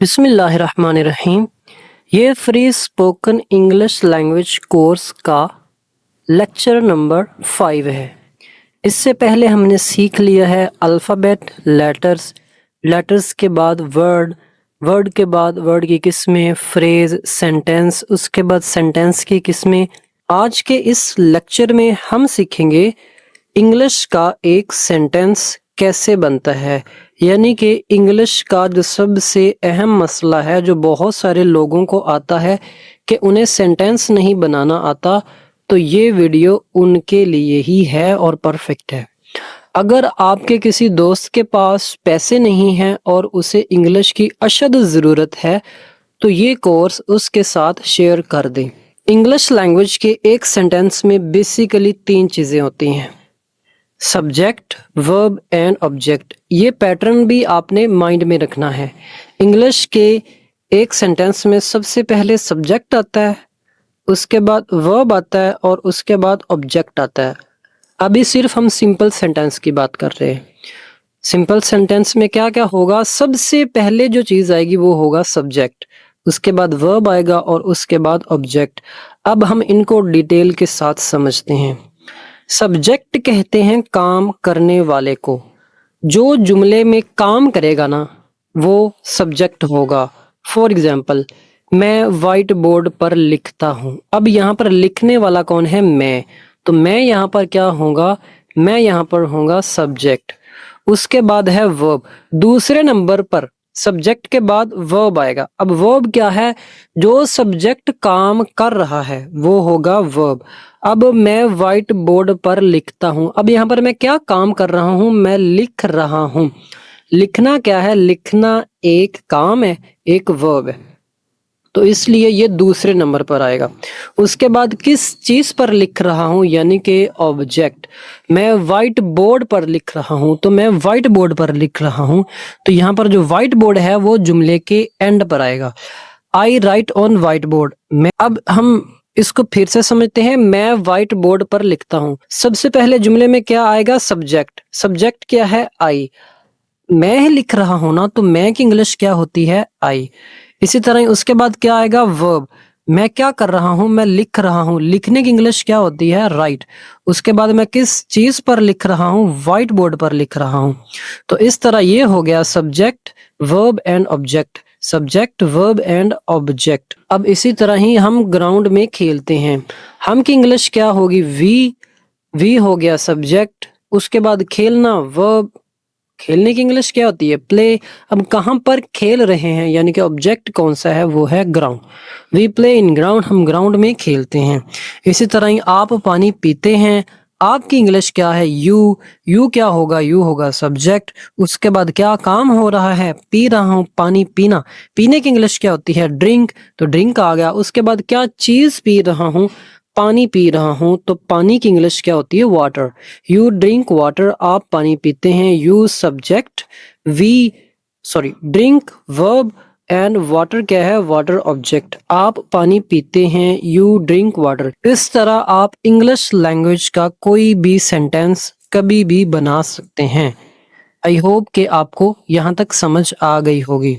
बिस्मिल्लाहिर्रहमानिर्रहीम। ये free spoken English language course का लेक्चर नंबर 5 है। इससे पहले हमने सीख लिया है अल्फ़ाबेट, लेटर्स के बाद वर्ड के बाद वर्ड की किस्में, फ्रेज, सेंटेंस, उसके बाद सेंटेंस की किस्में। आज के इस लेक्चर में हम सीखेंगे इंग्लिश का एक सेंटेंस कैसे बनता है, यानी कि इंग्लिश का जो सबसे अहम मसला है जो बहुत सारे लोगों को आता है कि उन्हें सेंटेंस नहीं बनाना आता, तो ये वीडियो उनके लिए ही है और परफेक्ट है। अगर आपके किसी दोस्त के पास पैसे नहीं हैं और उसे इंग्लिश की अशद ज़रूरत है तो ये कोर्स उसके साथ शेयर कर दें। इंग्लिश लैंग्वेज के एक सेंटेंस में बेसिकली 3 चीज़ें होती हैं, सब्जेक्ट, वर्ब एंड ऑब्जेक्ट। ये पैटर्न भी आपने माइंड में रखना है। इंग्लिश के एक सेंटेंस में सबसे पहले सब्जेक्ट आता है, उसके बाद वर्ब आता है और उसके बाद ऑब्जेक्ट आता है। अभी सिर्फ हम सिंपल सेंटेंस की बात कर रहे हैं। सिंपल सेंटेंस में क्या क्या होगा, सबसे पहले जो चीज़ आएगी वो होगा सब्जेक्ट, उसके बाद वर्ब आएगा और उसके बाद ऑब्जेक्ट। अब हम इनको डिटेल के साथ समझते हैं। सब्जेक्ट कहते हैं काम करने वाले को। जो जुमले में काम करेगा ना वो सब्जेक्ट होगा। फॉर एग्जाम्पल, मैं वाइट बोर्ड पर लिखता हूँ। अब यहाँ पर लिखने वाला कौन है? मैं। तो मैं यहाँ पर क्या होगा? मैं यहाँ पर होगा सब्जेक्ट। उसके बाद है वर्ब। दूसरे नंबर पर सब्जेक्ट के बाद वर्ब आएगा। अब वर्ब क्या है? जो सब्जेक्ट काम कर रहा है वो होगा वर्ब। अब मैं वाइट बोर्ड पर लिखता हूँ। अब यहाँ पर मैं क्या काम कर रहा हूँ? मैं लिख रहा हूँ। लिखना क्या है? लिखना एक काम है, एक वर्ब है, तो इसलिए ये दूसरे नंबर पर आएगा। उसके बाद किस चीज़ पर लिख रहा हूँ, यानी कि ऑब्जेक्ट। मैं वाइट बोर्ड पर लिख रहा हूँ, तो मैं वाइट बोर्ड पर लिख रहा हूँ, तो यहाँ पर जो वाइट बोर्ड है वो जुमले के एंड पर आएगा। आई राइट ऑन वाइट बोर्ड। अब हम इसको फिर से समझते हैं। मैं वाइट बोर्ड पर लिखता हूँ। सबसे पहले जुमले में क्या आएगा? सब्जेक्ट। सब्जेक्ट क्या है? आई। मैं लिख रहा हूं ना, तो मैं की इंग्लिश क्या होती है? आई। इसी तरह उसके बाद क्या आएगा? वर्ब। मैं क्या कर रहा हूं? मैं लिख रहा हूं। लिखने की इंग्लिश क्या होती है? राइट। उसके बाद मैं किस चीज पर लिख रहा हूं? व्हाइट बोर्ड पर लिख रहा हूं। तो इस तरह ये हो गया subject, verb and object. Subject, verb and object. अब इसी तरह ही हम ग्राउंड में खेलते हैं। हम की इंग्लिश क्या होगी? वी हो गया सब्जेक्ट। उसके बाद खेलना, वर्ब। खेलने की इंग्लिश क्या होती है? प्ले। अब कहाँ पर खेल रहे हैं, यानी कि ऑब्जेक्ट कौन सा है? वो है ground. We play in ground. हम ग्राउंड में खेलते हैं। इसी तरह ही आप पानी पीते हैं। आपकी इंग्लिश क्या है? यू क्या होगा? यू होगा सब्जेक्ट। उसके बाद क्या काम हो रहा है? पी रहा हूँ, पानी पीना। पीने की इंग्लिश क्या होती है? ड्रिंक। तो ड्रिंक आ गया। उसके बाद क्या चीज पी रहा हूँ? पानी पी रहा हूँ, तो पानी की इंग्लिश क्या होती है? वाटर। You drink water. आप पानी पीते हैं। You subject, drink verb and water क्या है? Water object. आप पानी पीते हैं। You drink water. इस तरह आप इंग्लिश लैंग्वेज का कोई भी सेंटेंस कभी भी बना सकते हैं। आई होप कि आपको यहाँ तक समझ आ गई होगी।